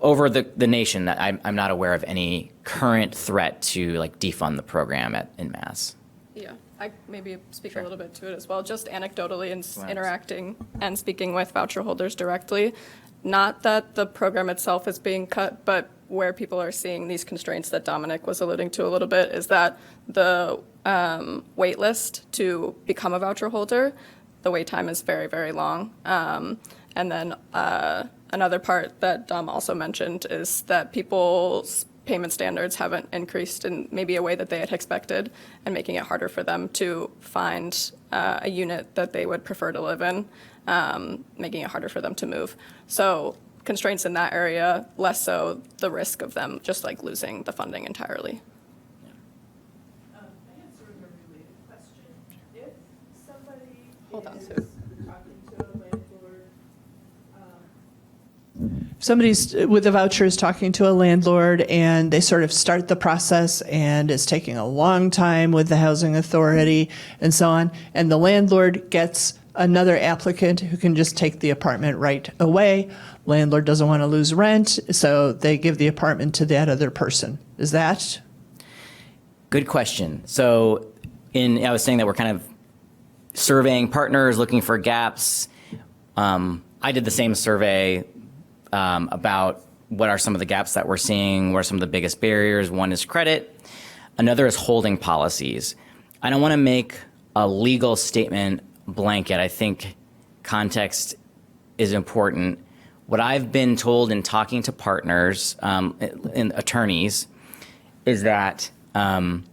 Over the nation, I'm not aware of any current threat to defund the program en masse. Yeah, I maybe speak a little bit to it as well, just anecdotally and interacting and speaking with voucher holders directly. Not that the program itself is being cut, but where people are seeing these constraints that Dominic was alluding to a little bit is that the wait list to become a voucher holder, the wait time is very, very long. And then another part that Dom also mentioned is that people's payment standards haven't increased in maybe a way that they had expected, and making it harder for them to find a unit that they would prefer to live in, making it harder for them to move. So constraints in that area, less so the risk of them just losing the funding entirely. I have sort of a related question. If somebody Hold on, is Sue. talking to a landlord, Somebody's with a voucher is talking to a landlord, and they sort of start the process, and it's taking a long time with the housing authority and so on. And the landlord gets another applicant who can just take the apartment right away. Landlord doesn't want to lose rent, so they give the apartment to that other person. Is that? Good question. So I was saying that we're kind of surveying partners, looking for gaps. I did the same survey about what are some of the gaps that we're seeing, what are some of the biggest barriers. One is credit. Another is holding policies. I don't want to make a legal statement blanket. I think context is important. What I've been told in talking to partners and attorneys is that I don't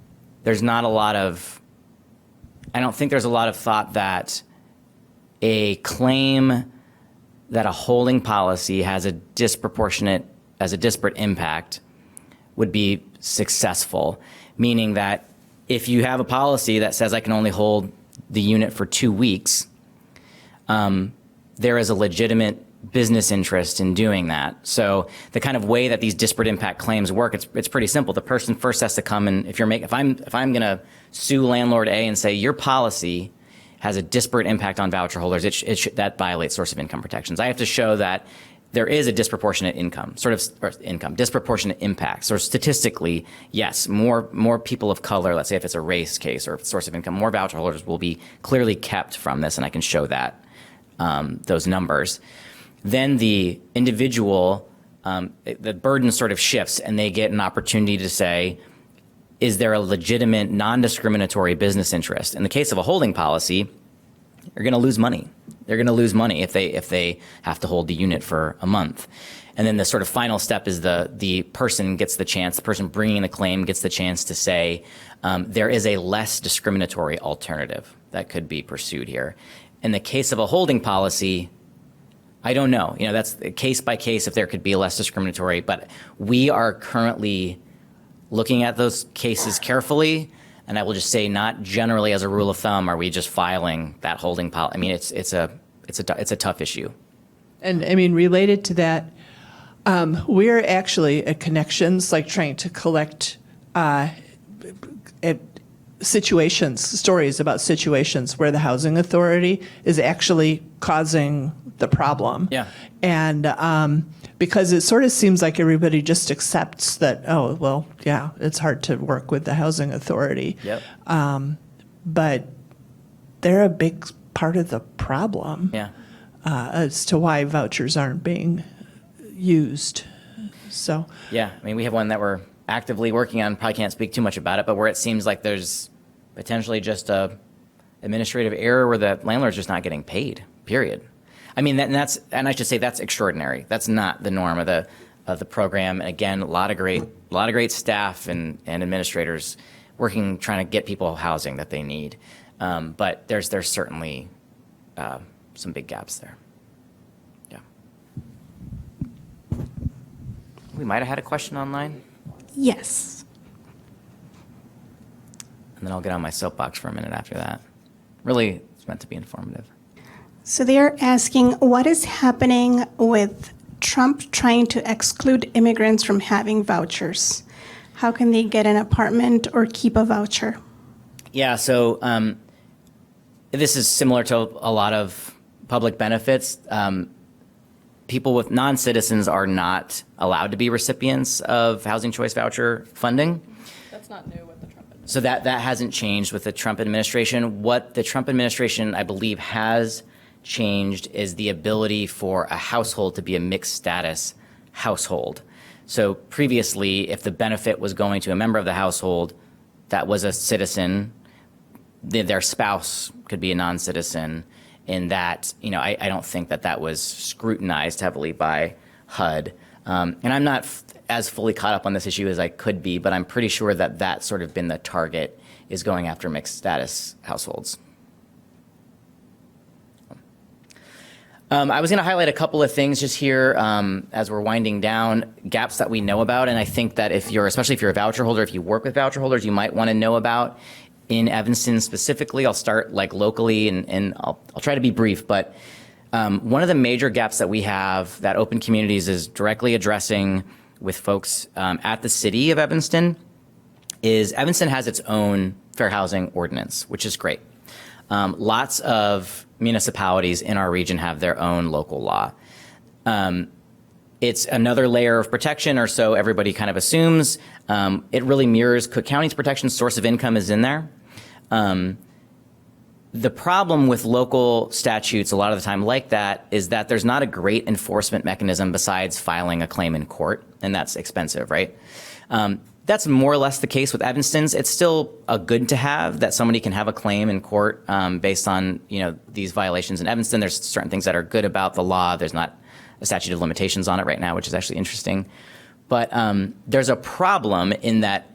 think there's a lot of thought that a claim that a holding policy has a disparate impact would be successful, meaning that if you have a policy that says I can only hold the unit for 2 weeks, there is a legitimate business interest in doing that. So the kind of way that these disparate impact claims work, it's pretty simple. The person first has to come and if I'm going to sue landlord A and say your policy has a disparate impact on voucher holders, that violates source of income protections. I have to show that there is a disproportionate disproportionate impact. So statistically, yes, more people of color, let's say if it's a race case or source of income, more voucher holders will be clearly kept from this, and I can show that, those numbers. Then the individual, the burden sort of shifts, and they get an opportunity to say, is there a legitimate non-discriminatory business interest? In the case of a holding policy, you're going to lose money. They're going to lose money if they have to hold the unit for a month. And then the sort of final step is the person gets the chance, the person bringing the claim gets the chance to say, there is a less discriminatory alternative that could be pursued here. In the case of a holding policy, I don't know. You know, that's case by case if there could be less discriminatory, but we are currently looking at those cases carefully. And I will just say, not generally as a rule of thumb are we just filing that holding policy. I mean, it's a tough issue. And I mean, related to that, we're actually at Connections, like trying to collect stories about situations where the housing authority is actually causing the problem. Yeah. And because it sort of seems like everybody just accepts that, oh, well, yeah, it's hard to work with the housing authority. Yep. But they're a big part of the problem. Yeah. As to why vouchers aren't being used. So, Yeah. I mean, we have one that we're actively working on. Probably can't speak too much about it, but where it seems like there's potentially just a administrative error where the landlord's just not getting paid, period. I mean, and I should say that's extraordinary. That's not the norm of the program. And again, a lot of great staff and administrators working, trying to get people housing that they need. But there's certainly some big gaps there. Yeah. We might have had a question online, Yes. and then I'll get on my soapbox for a minute after that. Really, it's meant to be informative. So they're asking what is happening with Trump trying to exclude immigrants from having vouchers? How can they get an apartment or keep a voucher? Yeah, so this is similar to a lot of public benefits. People with non-citizens are not allowed to be recipients of housing choice voucher funding. That's not new with the Trump administration. So that hasn't changed with the Trump administration. What the Trump administration, I believe, has changed is the ability for a household to be a mixed status household. So previously, if the benefit was going to a member of the household that was a citizen, their spouse could be a non-citizen. In that, you know, I don't think that was scrutinized heavily by HUD. And I'm not as fully caught up on this issue as I could be, but I'm pretty sure that that's sort of been the target, is going after mixed status households. I was going to highlight a couple of things just here as we're winding down, gaps that we know about. And I think that especially if you're a voucher holder, if you work with voucher holders, you might want to know about. In Evanston specifically, I'll start like locally and I'll try to be brief, but one of the major gaps that we have that Open Communities is directly addressing with folks at the city of Evanston is Evanston has its own fair housing ordinance, which is great. Lots of municipalities in our region have their own local law. It's another layer of protection, or so everybody kind of assumes. It really mirrors Cook County's protection. Source of income is in there. The problem with local statutes a lot of the time like that is that there's not a great enforcement mechanism besides filing a claim in court, and that's expensive, right? That's more or less the case with Evanston's. It's still a good to have that somebody can have a claim in court based on these violations in Evanston. There's certain things that are good about the law. There's not a statute of limitations on it right now, which is actually interesting. But there's a problem in that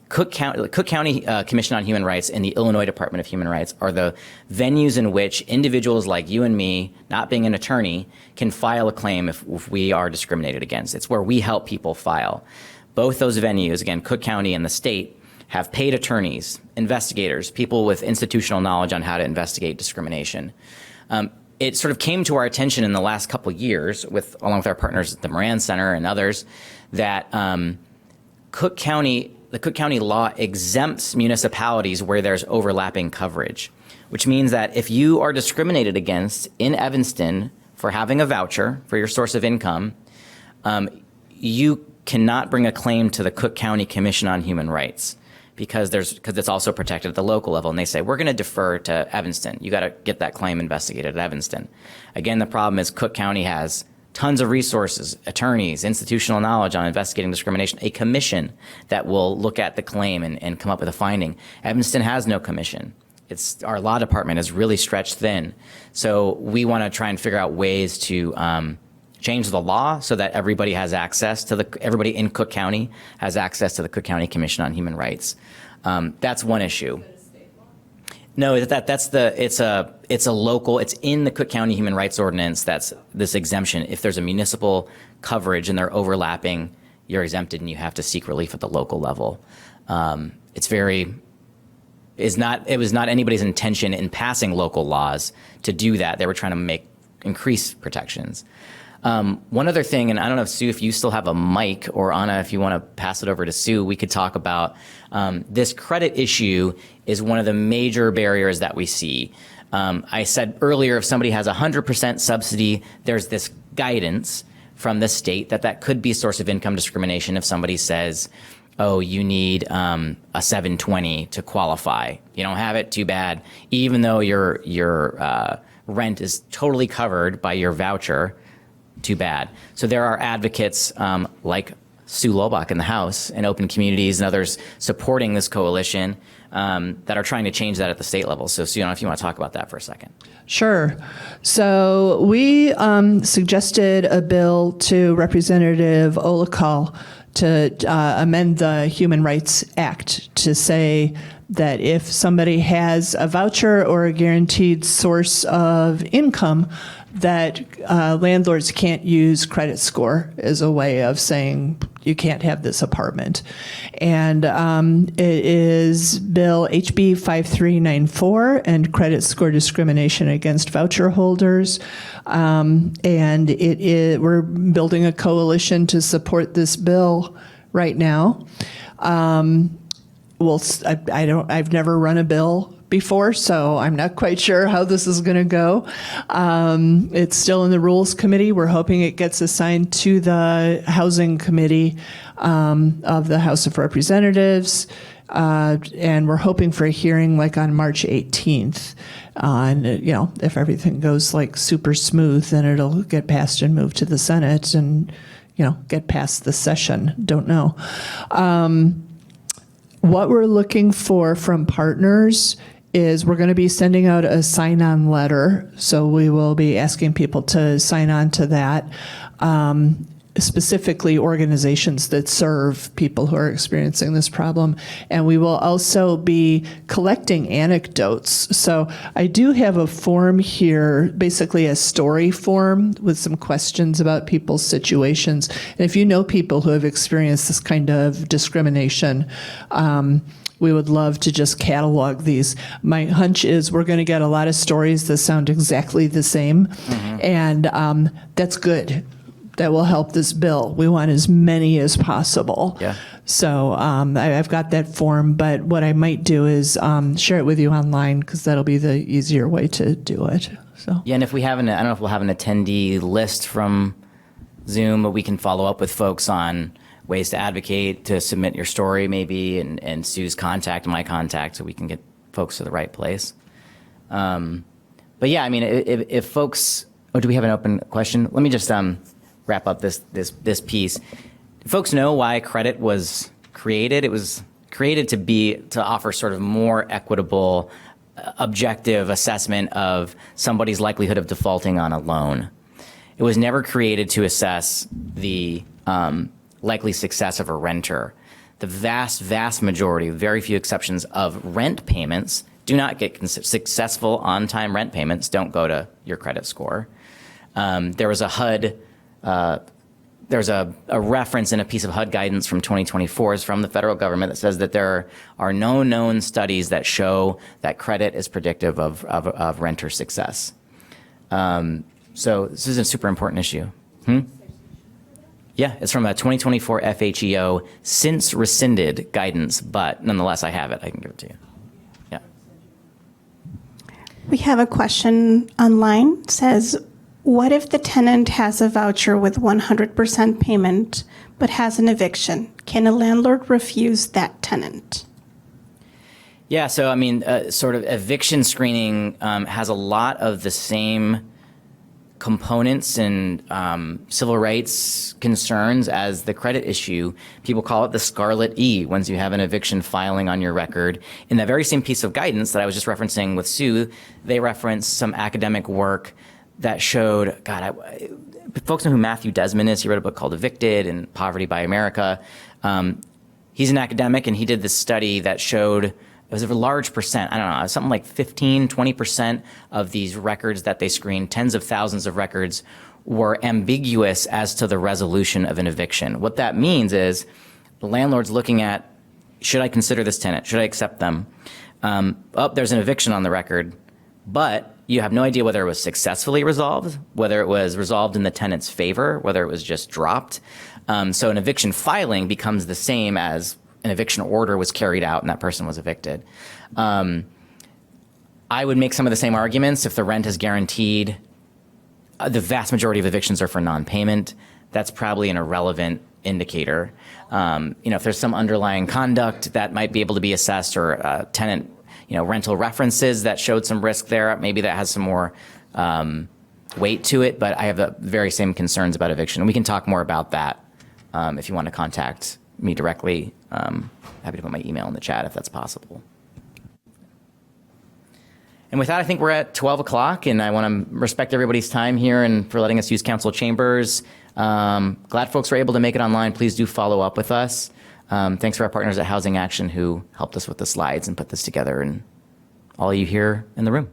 Cook County Commission on Human Rights and the Illinois Department of Human Rights are the venues in which individuals like you and me, not being an attorney, can file a claim if we are discriminated against. It's where we help people file. Both those venues, again, Cook County and the state, have paid attorneys, investigators, people with institutional knowledge on how to investigate discrimination. It sort of came to our attention in the last couple of years, along with our partners at the Moran Center and others, that the Cook County law exempts municipalities where there's overlapping coverage, which means that if you are discriminated against in Evanston for having a voucher for your source of income, you cannot bring a claim to the Cook County Commission on Human Rights because it's also protected at the local level. And they say, we're going to defer to Evanston. You got to get that claim investigated at Evanston. Again, the problem is Cook County has tons of resources, attorneys, institutional knowledge on investigating discrimination, a commission that will look at the claim and come up with a finding. Evanston has no commission. Our law department is really stretched thin. So we want to try and figure out ways to change the law so that everybody in Cook County has access to the Cook County Commission on Human Rights. That's one issue. No, it's a local, it's in the Cook County Human Rights Ordinance. That's this exemption. If there's a municipal coverage and they're overlapping, you're exempted and you have to seek relief at the local level. It was not anybody's intention in passing local laws to do that. They were trying to increase protections. One other thing, and I don't know, Sue, if you still have a mic, or Anna, if you want to pass it over to Sue, we could talk about this credit issue is one of the major barriers that we see. I said earlier, if somebody has 100% subsidy, there's this guidance from the state that could be a source of income discrimination if somebody says, oh, you need a 720 to qualify. You don't have it, too bad. Even though your rent is totally covered by your voucher, too bad. So there are advocates like Sue Lobach in the House and Open Communities and others supporting this coalition that are trying to change that at the state level. So Sue, I don't know if you want to talk about that for a second. Sure. So we suggested a bill to Representative Olakal to amend the Human Rights Act to say that if somebody has a voucher or a guaranteed source of income, that landlords can't use credit score as a way of saying you can't have this apartment. And it is Bill HB 5394 and credit score discrimination against voucher holders. And we're building a coalition to support this bill right now. I've never run a bill before, so I'm not quite sure how this is going to go. It's still in the Rules Committee. We're hoping it gets assigned to the Housing Committee of the House of Representatives, and we're hoping for a hearing like on March 18th. And if everything goes like super smooth, then it'll get passed and moved to the Senate and get past the session. Don't know. What we're looking for from partners is we're going to be sending out a sign-on letter. So we will be asking people to sign on to that, specifically organizations that serve people who are experiencing this problem. And we will also be collecting anecdotes. So I do have a form here, basically a story form with some questions about people's situations. And if you know people who have experienced this kind of discrimination, we would love to just catalog these. My hunch is we're going to get a lot of stories that sound exactly the same, and that's good. That will help this bill. We want as many as possible. Yeah. So I've got that form, but what I might do is share it with you online because that'll be the easier way to do it. So Yeah, and if we have I don't know if we'll have an attendee list from Zoom, but we can follow up with folks on ways to advocate, to submit your story maybe, and Sue's contact, my contact, so we can get folks to the right place. But yeah, I mean, if folks, do we have an open question? Let me just wrap up this piece. Do folks know why credit was created? It was created to offer sort of more equitable, objective assessment of somebody's likelihood of defaulting on a loan. It was never created to assess the likely success of a renter. The vast, vast majority, very few exceptions, of rent payments do not get successful on-time rent payments don't go to your credit score. There was a HUD, there's a reference in a piece of HUD guidance from 2024 is from the federal government that says that there are no known studies that show that credit is predictive of renter success. So this is a super important issue. Yeah, it's from a 2024 FHEO since rescinded guidance, but nonetheless, I have it. I can give it to you. Yeah. We have a question online. It says, what if the tenant has a voucher with 100% payment but has an eviction? Can a landlord refuse that tenant? Yeah, so I mean, sort of eviction screening has a lot of the same components and civil rights concerns as the credit issue. People call it the Scarlet E once you have an eviction filing on your record. In that very same piece of guidance that I was just referencing with Sue, they referenced some academic work that showed, folks know who Matthew Desmond is. He wrote a book called Evicted and Poverty by America. He's an academic, and he did this study that showed it was a large percent, I don't know, something like 15, 20% of these records that they screened, tens of thousands of records, were ambiguous as to the resolution of an eviction. What that means is the landlord's looking at, should I consider this tenant? Should I accept them? There's an eviction on the record, but you have no idea whether it was successfully resolved, whether it was resolved in the tenant's favor, whether it was just dropped. So an eviction filing becomes the same as an eviction order was carried out and that person was evicted. I would make some of the same arguments if the rent is guaranteed. The vast majority of evictions are for non-payment. That's probably an irrelevant indicator. If there's some underlying conduct that might be able to be assessed, or tenant, rental references that showed some risk there, maybe that has some more weight to it. But I have the very same concerns about eviction. And we can talk more about that if you want to contact me directly. Happy to put my email in the chat if that's possible. And with that, I think we're at 12 o'clock, and I want to respect everybody's time here and for letting us use council chambers. Glad folks were able to make it online. Please do follow up with us. Thanks for our partners at Housing Action who helped us with the slides and put this together, and all of you here in the room.